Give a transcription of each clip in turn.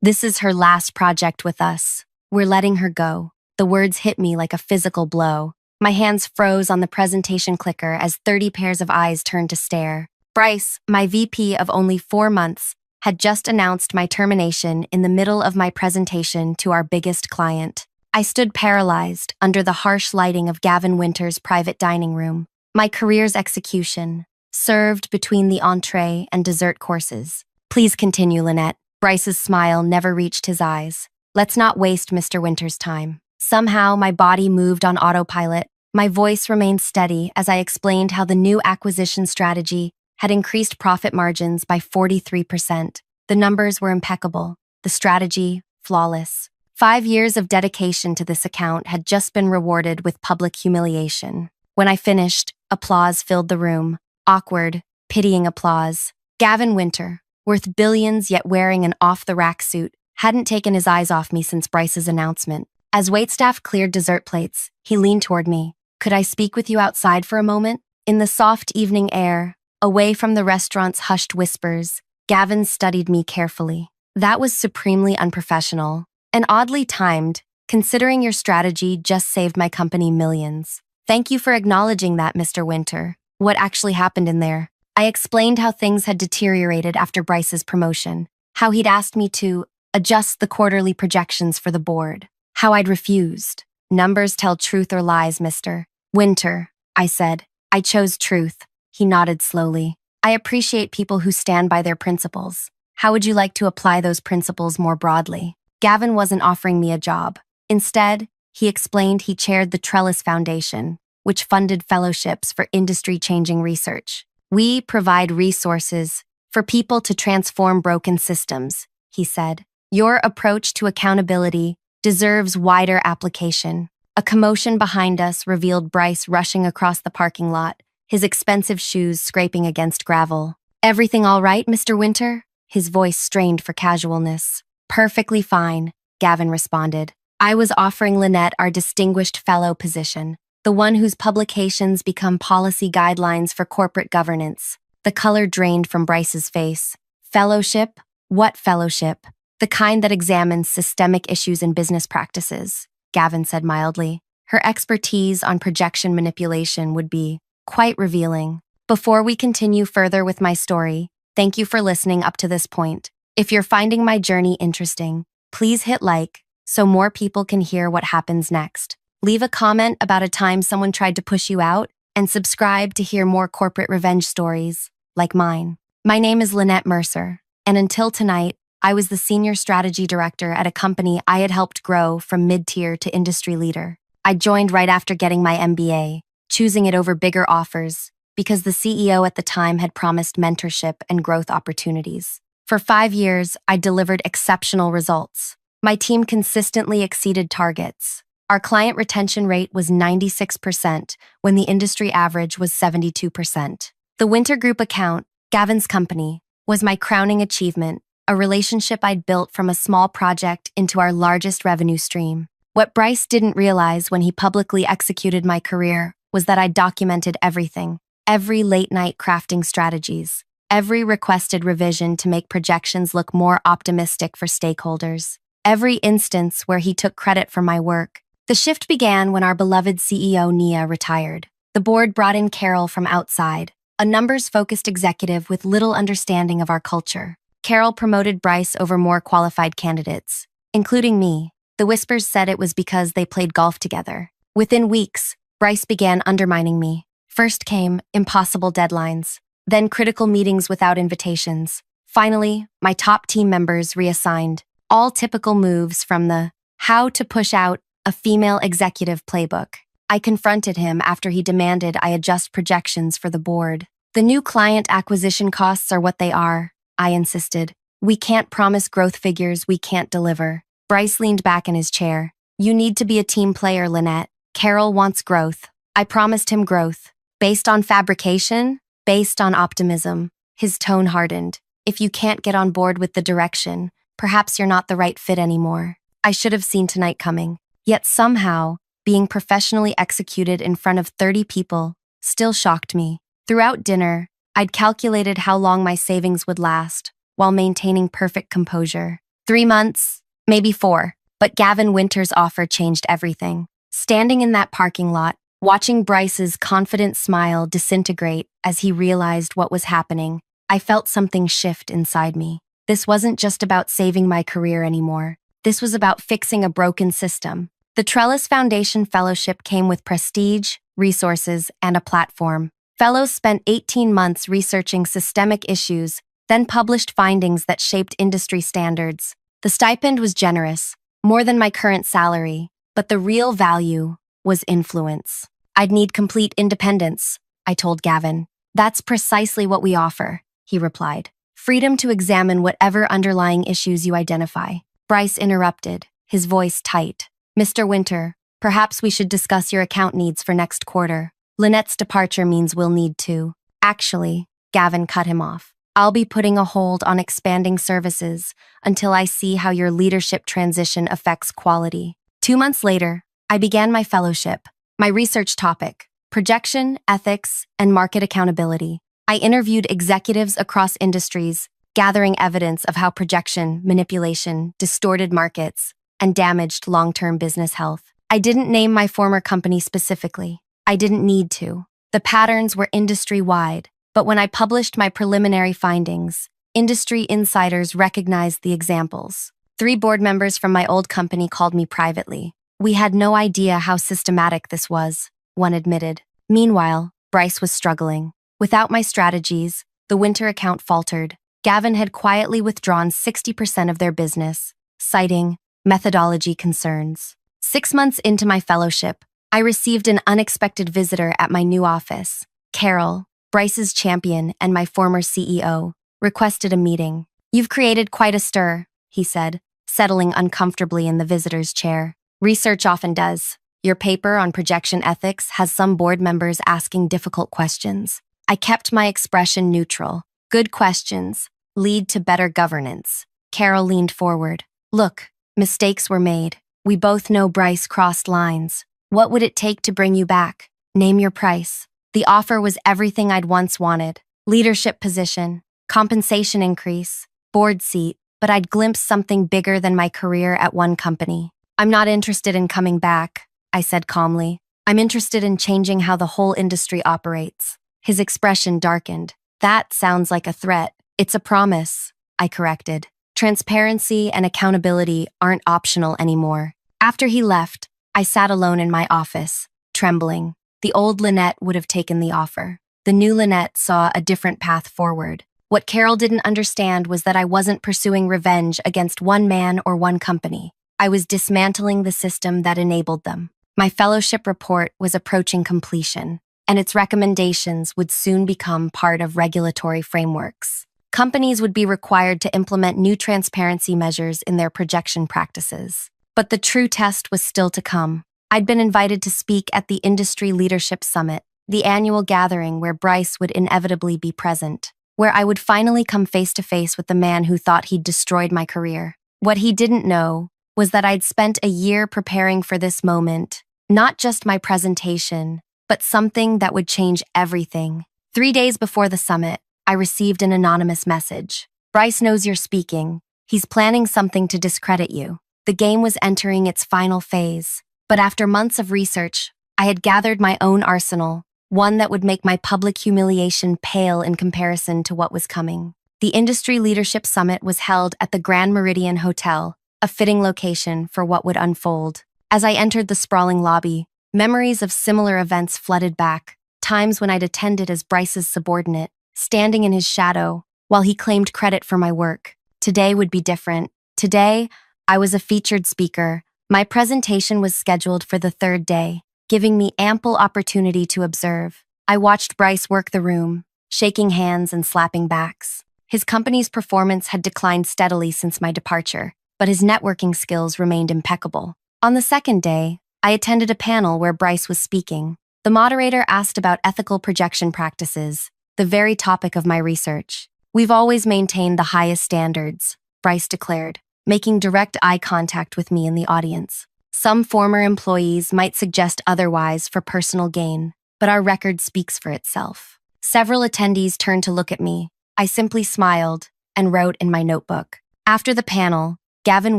This is her last project with us. We're letting her go. The words hit me like a physical blow. My hands froze on the presentation clicker as 30 pairs of eyes turned to stare. Bryce, my VP of only 4 months, had just announced my termination in the middle of my presentation to our biggest client. I stood paralyzed under the harsh lighting of Gavin Winter's private dining room. My career's execution, served between the entree and dessert courses. Please continue, Lynette. Bryce's smile never reached his eyes. Let's not waste Mr. Winter's time. Somehow, my body moved on autopilot. My voice remained steady as I explained how the new acquisition strategy had increased profit margins by 43%. The numbers were impeccable, the strategy flawless. 5 years of dedication to this account had just been rewarded with public humiliation. When I finished, applause filled the room. Awkward, pitying applause. Gavin Winter, worth billions yet wearing an off-the-rack suit, hadn't taken his eyes off me since Bryce's announcement. As waitstaff cleared dessert plates, he leaned toward me. Could I speak with you outside for a moment? In the soft evening air, away from the restaurant's hushed whispers, Gavin studied me carefully. That was supremely unprofessional and oddly timed, considering your strategy just saved my company millions. Thank you for acknowledging that, Mr. Winter. What actually happened in there? I explained how things had deteriorated after Bryce's promotion, how he'd asked me to adjust the quarterly projections for the board, how I'd refused. Numbers tell truth or lies, Mr. Winter, I said. I chose truth. He nodded slowly. I appreciate people who stand by their principles. How would you like to apply those principles more broadly? Gavin wasn't offering me a job. Instead, he explained he chaired the Trellis Foundation, which funded fellowships for industry-changing research. We provide resources for people to transform broken systems, he said. Your approach to accountability deserves wider application. A commotion behind us revealed Bryce rushing across the parking lot, his expensive shoes scraping against gravel. Everything all right, Mr. Winter? His voice strained for casualness. Perfectly fine, Gavin responded. I was offering Lynette our distinguished fellow position, the one whose publications become policy guidelines for corporate governance. The color drained from Bryce's face. Fellowship? What fellowship? The kind that examines systemic issues in business practices, Gavin said mildly. Her expertise on projection manipulation would be quite revealing. Before we continue further with my story, thank you for listening up to this point. If you're finding my journey interesting, please hit like so more people can hear what happens next. Leave a comment about a time someone tried to push you out, and subscribe to hear more corporate revenge stories like mine. My name is Lynette Mercer, and until tonight, I was the senior strategy director at a company I had helped grow from mid-tier to industry leader. I joined right after getting my MBA, choosing it over bigger offers because the CEO at the time had promised mentorship and growth opportunities. For 5 years, I delivered exceptional results. My team consistently exceeded targets. Our client retention rate was 96% when the industry average was 72%. The Winter Group account, Gavin's company, was my crowning achievement, a relationship I'd built from a small project into our largest revenue stream. What Bryce didn't realize when he publicly executed my career was that I documented everything, every late-night crafting strategies, every requested revision to make projections look more optimistic for stakeholders, every instance where he took credit for my work. The shift began when our beloved CEO, Nia, retired. The board brought in Carol from outside, a numbers-focused executive with little understanding of our culture. Carol promoted Bryce over more qualified candidates, including me. The whispers said it was because they played golf together. Within weeks, Bryce began undermining me. First came impossible deadlines, then critical meetings without invitations. Finally, my top team members reassigned, all typical moves from the how to push out a female executive playbook. I confronted him after he demanded I adjust projections for the board. The new client acquisition costs are what they are, I insisted. We can't promise growth figures we can't deliver. Bryce leaned back in his chair. You need to be a team player, Lynette. Carol wants growth. I promised him growth. Based on fabrication, based on optimism. His tone hardened. If you can't get on board with the direction, perhaps you're not the right fit anymore. I should have seen tonight coming. Yet somehow, being professionally executed in front of 30 people still shocked me. Throughout dinner, I'd calculated how long my savings would last while maintaining perfect composure. 3 months, maybe 4. But Gavin Winter's offer changed everything. Standing in that parking lot, watching Bryce's confident smile disintegrate as he realized what was happening, I felt something shift inside me. This wasn't just about saving my career anymore. This was about fixing a broken system. The Trellis Foundation Fellowship came with prestige, resources, and a platform. Fellows spent 18 months researching systemic issues, then published findings that shaped industry standards. The stipend was generous, more than my current salary, but the real value was influence. I'd need complete independence, I told Gavin. That's precisely what we offer, he replied. Freedom to examine whatever underlying issues you identify. Bryce interrupted, his voice tight. Mr. Winter, perhaps we should discuss your account needs for next quarter. Lynette's departure means we'll need to. Actually, Gavin cut him off. I'll be putting a hold on expanding services until I see how your leadership transition affects quality. 2 months later, I began my fellowship. My research topic, projection, ethics, and market accountability. I interviewed executives across industries, gathering evidence of how projection, manipulation, distorted markets, and damaged long-term business health. I didn't name my former company specifically. I didn't need to. The patterns were industry-wide. But when I published my preliminary findings, industry insiders recognized the examples. 3 board members from my old company called me privately. We had no idea how systematic this was, one admitted. Meanwhile, Bryce was struggling. Without my strategies, the Winter account faltered. Gavin had quietly withdrawn 60% of their business, citing methodology concerns. 6 months into my fellowship, I received an unexpected visitor at my new office. Carol, Bryce's champion and my former CEO, requested a meeting. You've created quite a stir, he said, settling uncomfortably in the visitor's chair. Research often does. Your paper on projection ethics has some board members asking difficult questions. I kept my expression neutral. Good questions lead to better governance. Carol leaned forward. Look, mistakes were made. We both know Bryce crossed lines. What would it take to bring you back? Name your price. The offer was everything I'd once wanted. Leadership position, compensation increase, board seat, but I'd glimpsed something bigger than my career at one company. I'm not interested in coming back, I said calmly. I'm interested in changing how the whole industry operates. His expression darkened. That sounds like a threat. It's a promise, I corrected. Transparency and accountability aren't optional anymore. After he left, I sat alone in my office, trembling. The old Lynette would have taken the offer. The new Lynette saw a different path forward. What Carol didn't understand was that I wasn't pursuing revenge against one man or one company. I was dismantling the system that enabled them. My fellowship report was approaching completion, and its recommendations would soon become part of regulatory frameworks. Companies would be required to implement new transparency measures in their projection practices. But the true test was still to come. I'd been invited to speak at the Industry Leadership Summit, the annual gathering where Bryce would inevitably be present, where I would finally come face to face with the man who thought he'd destroyed my career. What he didn't know was that I'd spent a year preparing for this moment, not just my presentation, but something that would change everything. 3 days before the summit, I received an anonymous message. Bryce knows you're speaking. He's planning something to discredit you. The game was entering its final phase. But after months of research, I had gathered my own arsenal, one that would make my public humiliation pale in comparison to what was coming. The Industry Leadership Summit was held at the Grand Meridian Hotel, a fitting location for what would unfold. As I entered the sprawling lobby, memories of similar events flooded back, times when I'd attended as Bryce's subordinate, standing in his shadow, while he claimed credit for my work. Today would be different. Today, I was a featured speaker. My presentation was scheduled for the 3rd day, giving me ample opportunity to observe. I watched Bryce work the room, shaking hands and slapping backs. His company's performance had declined steadily since my departure, but his networking skills remained impeccable. On the 2nd day, I attended a panel where Bryce was speaking. The moderator asked about ethical projection practices, the very topic of my research. We've always maintained the highest standards, Bryce declared, making direct eye contact with me in the audience. Some former employees might suggest otherwise for personal gain, but our record speaks for itself. Several attendees turned to look at me. I simply smiled and wrote in my notebook. After the panel, Gavin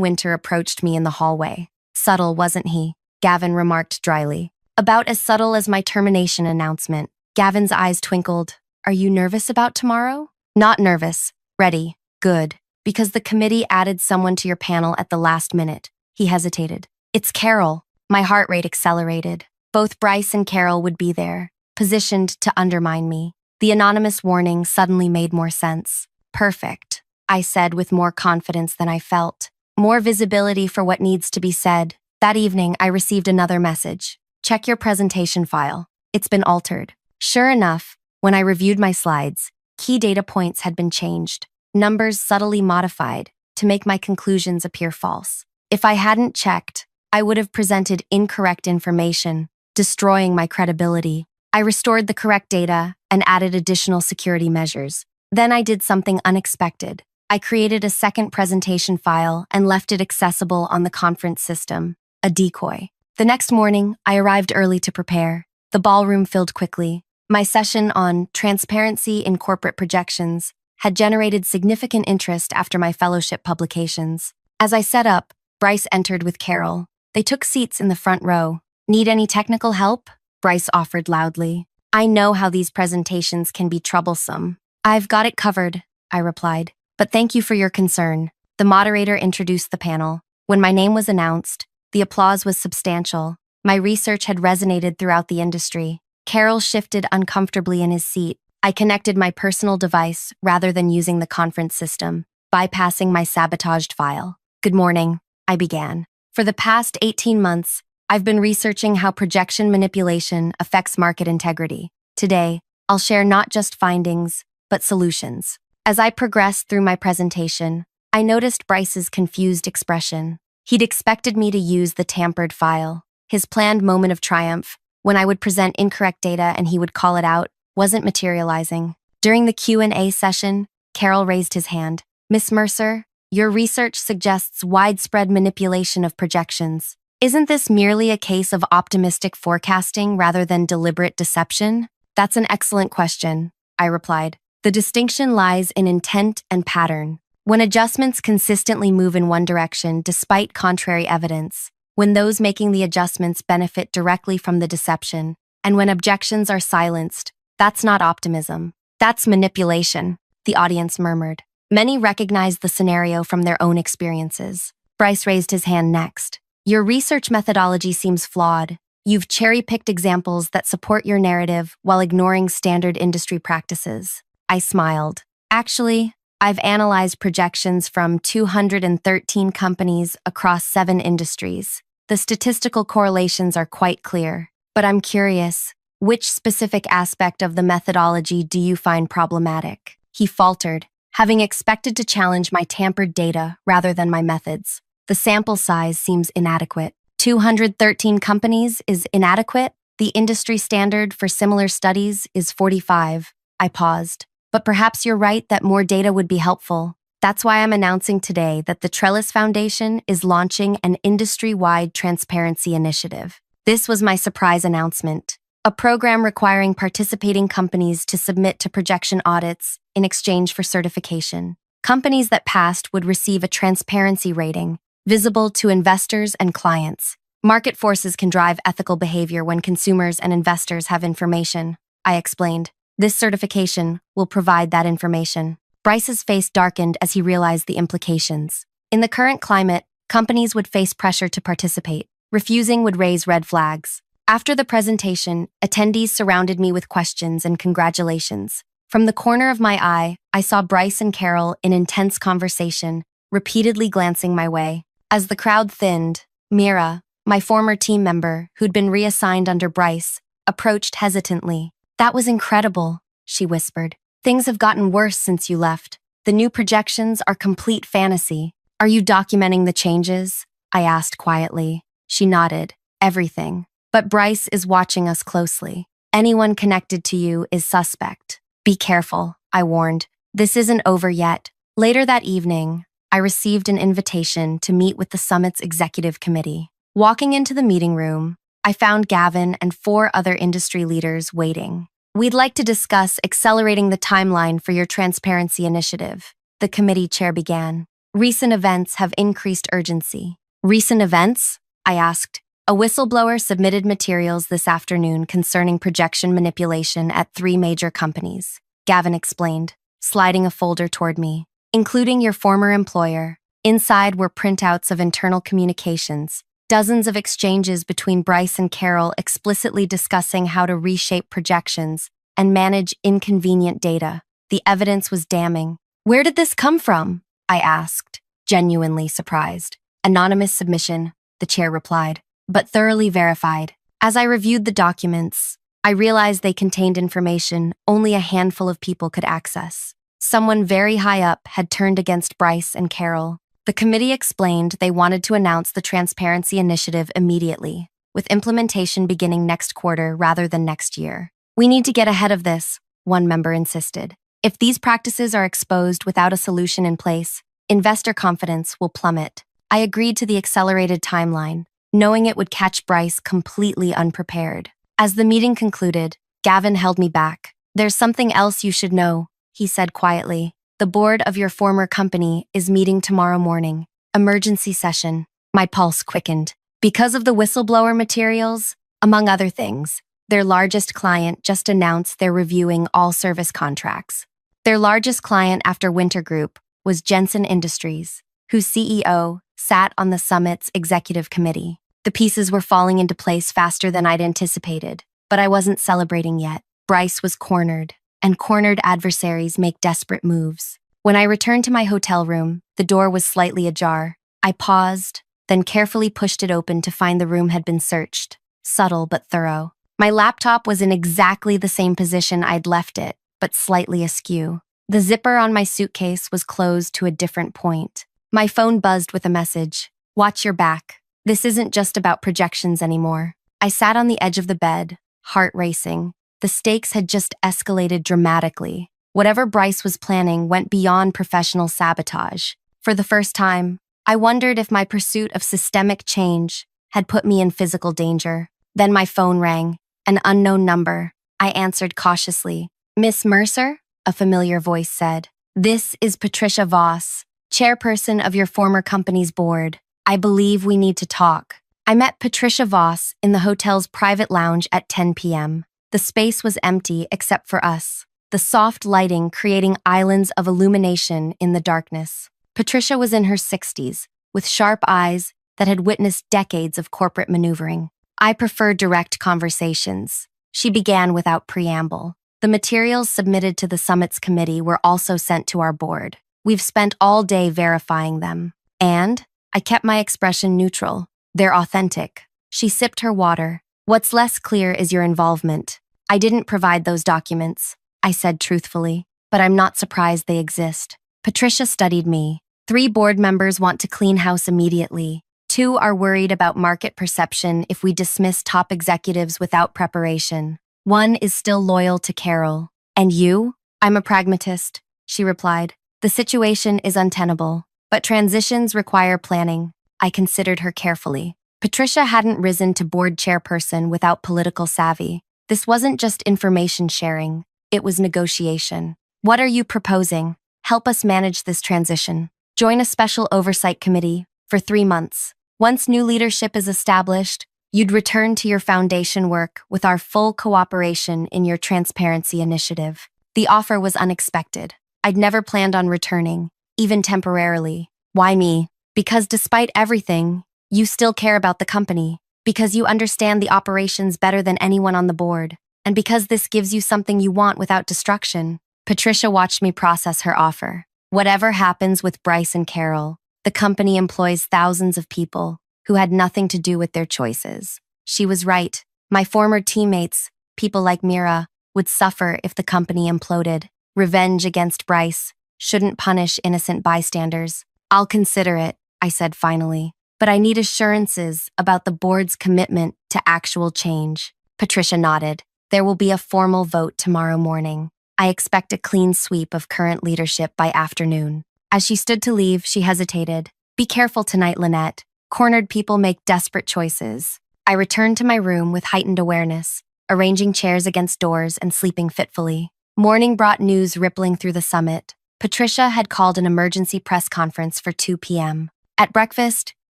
Winter approached me in the hallway. Subtle, wasn't he? Gavin remarked dryly. About as subtle as my termination announcement. Gavin's eyes twinkled. Are you nervous about tomorrow? Not nervous. Ready. Good. Because the committee added someone to your panel at the last minute. He hesitated. It's Carol. My heart rate accelerated. Both Bryce and Carol would be there, positioned to undermine me. The anonymous warning suddenly made more sense. Perfect, I said with more confidence than I felt. More visibility for what needs to be said. That evening, I received another message. Check your presentation file. It's been altered. Sure enough, when I reviewed my slides, key data points had been changed, numbers subtly modified to make my conclusions appear false. If I hadn't checked, I would have presented incorrect information, destroying my credibility. I restored the correct data and added additional security measures. Then I did something unexpected. I created a second presentation file and left it accessible on the conference system, a decoy. The next morning, I arrived early to prepare. The ballroom filled quickly. My session on transparency in corporate projections had generated significant interest after my fellowship publications. As I set up, Bryce entered with Carol. They took seats in the front row. Need any technical help? Bryce offered loudly. I know how these presentations can be troublesome. I've got it covered, I replied. But thank you for your concern. The moderator introduced the panel. When my name was announced, the applause was substantial. My research had resonated throughout the industry. Carol shifted uncomfortably in his seat. I connected my personal device rather than using the conference system, bypassing my sabotaged file. Good morning, I began. For the past 18 months, I've been researching how projection manipulation affects market integrity. Today, I'll share not just findings, but solutions. As I progressed through my presentation, I noticed Bryce's confused expression. He'd expected me to use the tampered file. His planned moment of triumph, when I would present incorrect data and he would call it out, wasn't materializing. During the Q&A session, Carol raised his hand. Miss Mercer, your research suggests widespread manipulation of projections. Isn't this merely a case of optimistic forecasting rather than deliberate deception? That's an excellent question, I replied. The distinction lies in intent and pattern. When adjustments consistently move in one direction despite contrary evidence, when those making the adjustments benefit directly from the deception, and when objections are silenced, that's not optimism. That's manipulation, the audience murmured. Many recognized the scenario from their own experiences. Bryce raised his hand next. Your research methodology seems flawed. You've cherry-picked examples that support your narrative while ignoring standard industry practices. I smiled. Actually, I've analyzed projections from 213 companies across 7 industries. The statistical correlations are quite clear. But I'm curious, which specific aspect of the methodology do you find problematic? He faltered, having expected to challenge my tampered data rather than my methods. The sample size seems inadequate. 213 companies is inadequate. The industry standard for similar studies is 45. I paused. But perhaps you're right that more data would be helpful. That's why I'm announcing today that the Trellis Foundation is launching an industry-wide transparency initiative. This was my surprise announcement. A program requiring participating companies to submit to projection audits in exchange for certification. Companies that passed would receive a transparency rating, visible to investors and clients. Market forces can drive ethical behavior when consumers and investors have information, I explained. This certification will provide that information. Bryce's face darkened as he realized the implications. In the current climate, companies would face pressure to participate. Refusing would raise red flags. After the presentation, attendees surrounded me with questions and congratulations. From the corner of my eye, I saw Bryce and Carol in intense conversation, repeatedly glancing my way. As the crowd thinned, Mira, my former team member, who'd been reassigned under Bryce, approached hesitantly. That was incredible, she whispered. Things have gotten worse since you left. The new projections are complete fantasy. Are you documenting the changes? I asked quietly. She nodded. Everything. But Bryce is watching us closely. Anyone connected to you is suspect. Be careful, I warned. This isn't over yet. Later that evening, I received an invitation to meet with the summit's executive committee. Walking into the meeting room, I found Gavin and 4 other industry leaders waiting. We'd like to discuss accelerating the timeline for your transparency initiative, the committee chair began. Recent events have increased urgency. Recent events? I asked. A whistleblower submitted materials this afternoon concerning projection manipulation at 3 major companies, Gavin explained, sliding a folder toward me. Including your former employer. Inside were printouts of internal communications, dozens of exchanges between Bryce and Carol explicitly discussing how to reshape projections and manage inconvenient data. The evidence was damning. Where did this come from? I asked, genuinely surprised. Anonymous submission, the chair replied, but thoroughly verified. As I reviewed the documents, I realized they contained information only a handful of people could access. Someone very high up had turned against Bryce and Carol. The committee explained they wanted to announce the transparency initiative immediately, with implementation beginning next quarter rather than next year. We need to get ahead of this, one member insisted. If these practices are exposed without a solution in place, investor confidence will plummet. I agreed to the accelerated timeline, knowing it would catch Bryce completely unprepared. As the meeting concluded, Gavin held me back. There's something else you should know, he said quietly. The board of your former company is meeting tomorrow morning. Emergency session. My pulse quickened. Because of the whistleblower materials, among other things, their largest client just announced they're reviewing all service contracts. Their largest client after Winter Group was Jensen Industries, whose CEO sat on the summit's executive committee. The pieces were falling into place faster than I'd anticipated, but I wasn't celebrating yet. Bryce was cornered, and cornered adversaries make desperate moves. When I returned to my hotel room, the door was slightly ajar. I paused, then carefully pushed it open to find the room had been searched. Subtle but thorough. My laptop was in exactly the same position I'd left it, but slightly askew. The zipper on my suitcase was closed to a different point. My phone buzzed with a message. Watch your back. This isn't just about projections anymore. I sat on the edge of the bed, heart racing. The stakes had just escalated dramatically. Whatever Bryce was planning went beyond professional sabotage. For the first time, I wondered if my pursuit of systemic change had put me in physical danger. Then my phone rang, an unknown number. I answered cautiously. Miss Mercer? A familiar voice said. This is Patricia Voss, chairperson of your former company's board. I believe we need to talk. I met Patricia Voss in the hotel's private lounge at 10 p.m. The space was empty except for us, the soft lighting creating islands of illumination in the darkness. Patricia was in her 60s, with sharp eyes that had witnessed decades of corporate maneuvering. I prefer direct conversations. She began without preamble. The materials submitted to the summit's committee were also sent to our board. We've spent all day verifying them. And I kept my expression neutral. They're authentic. She sipped her water. What's less clear is your involvement. I didn't provide those documents, I said truthfully, but I'm not surprised they exist. Patricia studied me. 3 board members want to clean house immediately. 2 are worried about market perception if we dismiss top executives without preparation. 1 is still loyal to Carol. And you? I'm a pragmatist, she replied. The situation is untenable, but transitions require planning. I considered her carefully. Patricia hadn't risen to board chairperson without political savvy. This wasn't just information sharing, it was negotiation. What are you proposing? Help us manage this transition. Join a special oversight committee for 3 months. Once new leadership is established, you'd return to your foundation work with our full cooperation in your transparency initiative. The offer was unexpected. I'd never planned on returning, even temporarily. Why me? Because despite everything, you still care about the company, because you understand the operations better than anyone on the board, and because this gives you something you want without destruction. Patricia watched me process her offer. Whatever happens with Bryce and Carol, the company employs thousands of people who had nothing to do with their choices. She was right. My former teammates, people like Mira, would suffer if the company imploded. Revenge against Bryce shouldn't punish innocent bystanders. I'll consider it, I said finally. But I need assurances about the board's commitment to actual change. Patricia nodded. There will be a formal vote tomorrow morning. I expect a clean sweep of current leadership by afternoon. As she stood to leave, she hesitated. Be careful tonight, Lynette. Cornered people make desperate choices. I returned to my room with heightened awareness, arranging chairs against doors and sleeping fitfully. Morning brought news rippling through the summit. Patricia had called an emergency press conference for 2 p.m. At breakfast,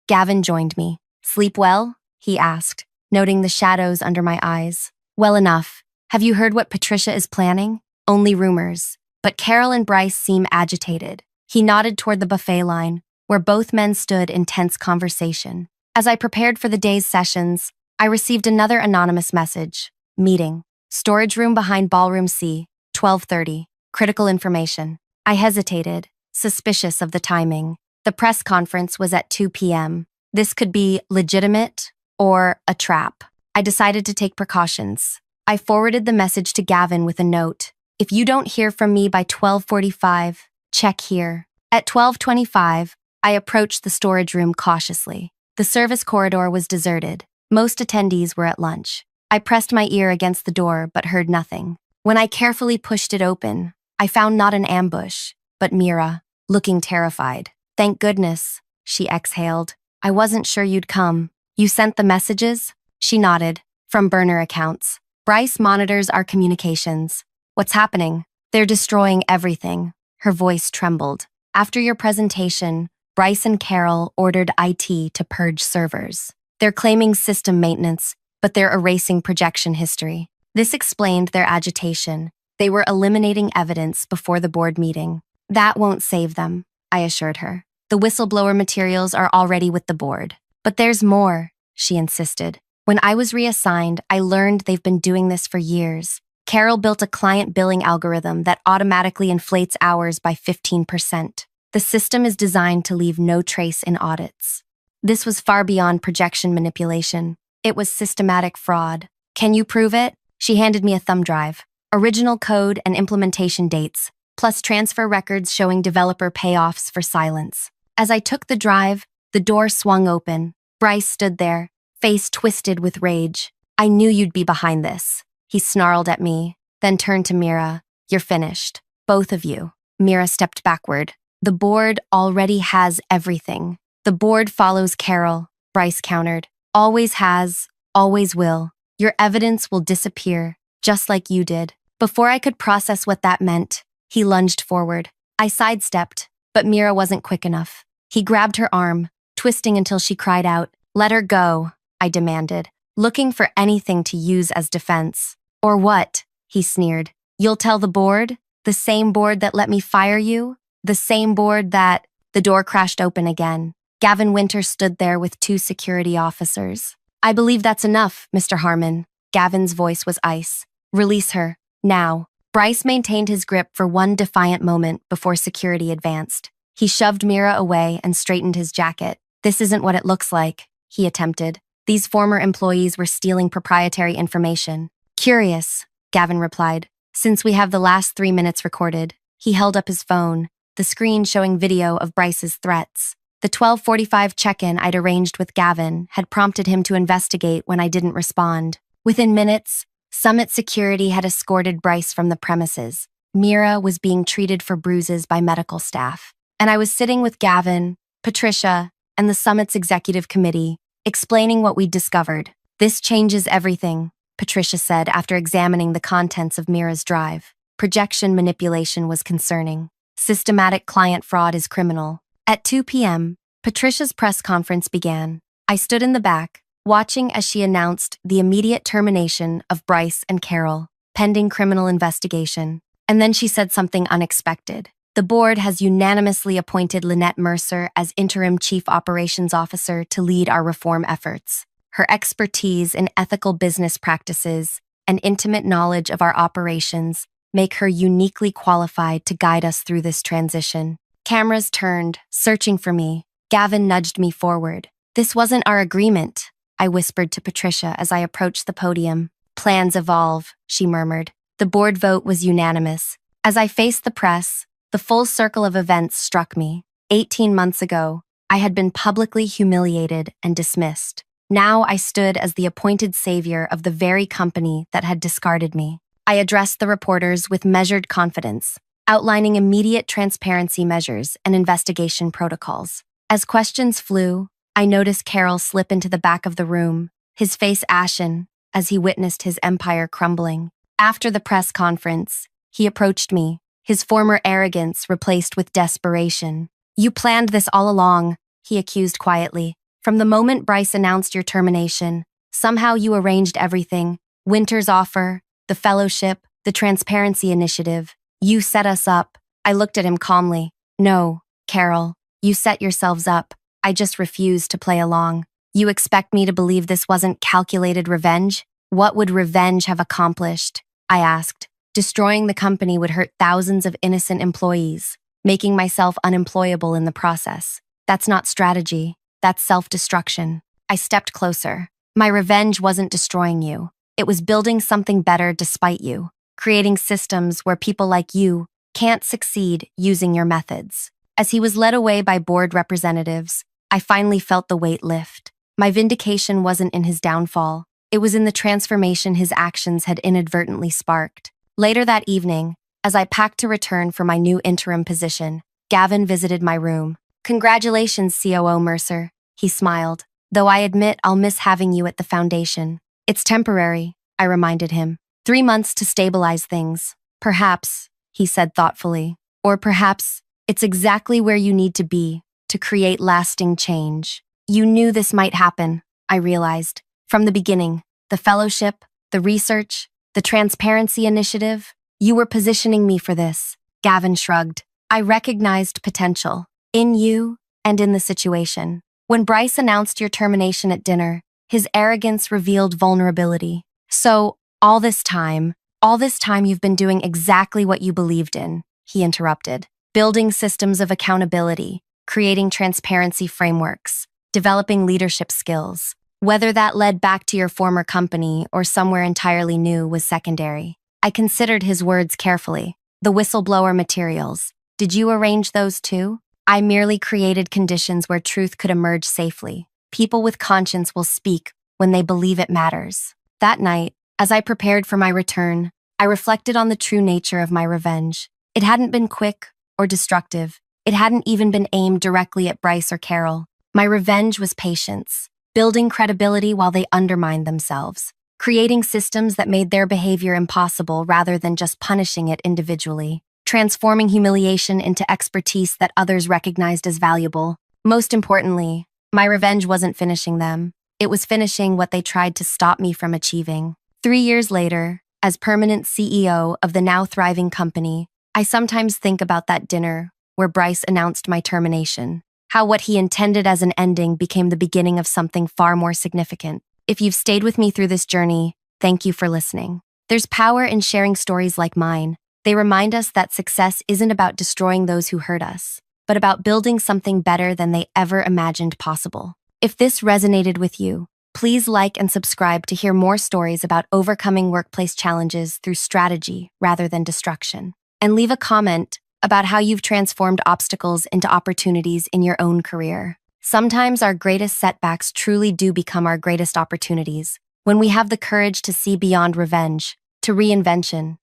Gavin joined me. "Sleep well?" he asked, noting the shadows under my eyes. "Well enough. Have you heard what Patricia is planning?" "Only rumors. But Carol and Bryce seem agitated." He nodded toward the buffet line, where both men stood in tense conversation. As I prepared for the day's sessions, I received another anonymous message. "Meeting. Storage room behind ballroom C, 12:30. Critical information." I hesitated, suspicious of the timing. The press conference was at 2 p.m. This could be legitimate or a trap. I decided to take precautions. I forwarded the message to Gavin with a note. "If you don't hear from me by 12:45, check here." At 12:25, I approached the storage room cautiously. The service corridor was deserted. Most attendees were at lunch. I pressed my ear against the door but heard nothing. When I carefully pushed it open, I found not an ambush, but Mira, looking terrified. "Thank goodness," she exhaled. "I wasn't sure you'd come." "You sent the messages?" She nodded. "From burner accounts. Bryce monitors our communications." "What's happening?" "They're destroying everything." Her voice trembled. "After your presentation, Bryce and Carol ordered IT to purge servers. They're claiming system maintenance, but they're erasing projection history." This explained their agitation. They were eliminating evidence before the board meeting. "That won't save them," I assured her. "The whistleblower materials are already with the board." "But there's more," she insisted. "When I was reassigned, I learned they've been doing this for years. Carol built a client billing algorithm that automatically inflates hours by 15%. The system is designed to leave no trace in audits." This was far beyond projection manipulation. It was systematic fraud. "Can you prove it?" She handed me a thumb drive. Original code and implementation dates, plus transfer records showing developer payoffs for silence. As I took the drive, the door swung open. Bryce stood there, face twisted with rage. "I knew you'd be behind this." He snarled at me, then turned to Mira. "You're finished. Both of you." Mira stepped backward. "The board already has everything." "The board follows Carol," Bryce countered. "Always has, always will. Your evidence will disappear, just like you did." Before I could process what that meant, he lunged forward. I sidestepped, but Mira wasn't quick enough. He grabbed her arm, twisting until she cried out. "Let her go," I demanded, looking for anything to use as defense. "Or what?" he sneered. "You'll tell the board? The same board that let me fire you? The same board that—" The door crashed open again. Gavin Winter stood there with 2 security officers. "I believe that's enough, Mr. Harmon." Gavin's voice was ice. "Release her. Now." Bryce maintained his grip for one defiant moment before security advanced. He shoved Mira away and straightened his jacket. "This isn't what it looks like," he attempted. "These former employees were stealing proprietary information." "Curious," Gavin replied. "Since we have the last 3 minutes recorded." He held up his phone, the screen showing video of Bryce's threats. The 12:45 check-in I'd arranged with Gavin had prompted him to investigate when I didn't respond. Within minutes, Summit Security had escorted Bryce from the premises. Mira was being treated for bruises by medical staff. And I was sitting with Gavin, Patricia, and the Summit's executive committee, explaining what we'd discovered. "This changes everything," Patricia said after examining the contents of Mira's drive. "Projection manipulation was concerning. Systematic client fraud is criminal." At 2 p.m., Patricia's press conference began. I stood in the back, watching as she announced the immediate termination of Bryce and Carol, pending criminal investigation. And then she said something unexpected. "The board has unanimously appointed Lynette Mercer as interim chief operations officer to lead our reform efforts. Her expertise in ethical business practices and intimate knowledge of our operations make her uniquely qualified to guide us through this transition." Cameras turned, searching for me. Gavin nudged me forward. "This wasn't our agreement," I whispered to Patricia as I approached the podium. "Plans evolve," she murmured. The board vote was unanimous. As I faced the press, the full circle of events struck me. 18 months ago, I had been publicly humiliated and dismissed. Now I stood as the appointed savior of the very company that had discarded me. I addressed the reporters with measured confidence, outlining immediate transparency measures and investigation protocols. As questions flew, I noticed Carol slip into the back of the room, his face ashen as he witnessed his empire crumbling. After the press conference, he approached me, his former arrogance replaced with desperation. "You planned this all along," he accused quietly. "From the moment Bryce announced your termination, somehow you arranged everything. Winter's offer, the fellowship, the transparency initiative. You set us up." I looked at him calmly. "No, Carol, you set yourselves up. I just refused to play along. You expect me to believe this wasn't calculated revenge? What would revenge have accomplished?" I asked. "Destroying the company would hurt thousands of innocent employees, making myself unemployable in the process. That's not strategy. That's self-destruction." I stepped closer. "My revenge wasn't destroying you. It was building something better despite you, creating systems where people like you can't succeed using your methods." As he was led away by board representatives, I finally felt the weight lift. My vindication wasn't in his downfall. It was in the transformation his actions had inadvertently sparked. Later that evening, as I packed to return for my new interim position, Gavin visited my room. "Congratulations, COO Mercer," he smiled. "Though I admit I'll miss having you at the foundation." "It's temporary," I reminded him. 3 months to stabilize things. "Perhaps," he said thoughtfully. "Or perhaps it's exactly where you need to be to create lasting change." "You knew this might happen," I realized. "From the beginning, the fellowship, the research, the transparency initiative, you were positioning me for this." Gavin shrugged. "I recognized potential in you and in the situation. When Bryce announced your termination at dinner, his arrogance revealed vulnerability. So, all this time you've been doing exactly what you believed in," he interrupted. "Building systems of accountability, creating transparency frameworks, developing leadership skills. Whether that led back to your former company or somewhere entirely new was secondary." I considered his words carefully. "The whistleblower materials. Did you arrange those too?" "I merely created conditions where truth could emerge safely. People with conscience will speak when they believe it matters." That night, as I prepared for my return, I reflected on the true nature of my revenge. It hadn't been quick or destructive. It hadn't even been aimed directly at Bryce or Carol. My revenge was patience, building credibility while they undermined themselves, creating systems that made their behavior impossible rather than just punishing it individually, transforming humiliation into expertise that others recognized as valuable. Most importantly, my revenge wasn't finishing them. It was finishing what they tried to stop me from achieving. 3 years later, as permanent CEO of the now thriving company, I sometimes think about that dinner where Bryce announced my termination, how what he intended as an ending became the beginning of something far more significant. If you've stayed with me through this journey, thank you for listening. There's power in sharing stories like mine. They remind us that success isn't about destroying those who hurt us, but about building something better than they ever imagined possible. If this resonated with you, please like and subscribe to hear more stories about overcoming workplace challenges through strategy rather than destruction. And leave a comment about how you've transformed obstacles into opportunities in your own career. Sometimes our greatest setbacks truly do become our greatest opportunities when we have the courage to see beyond revenge to reinvention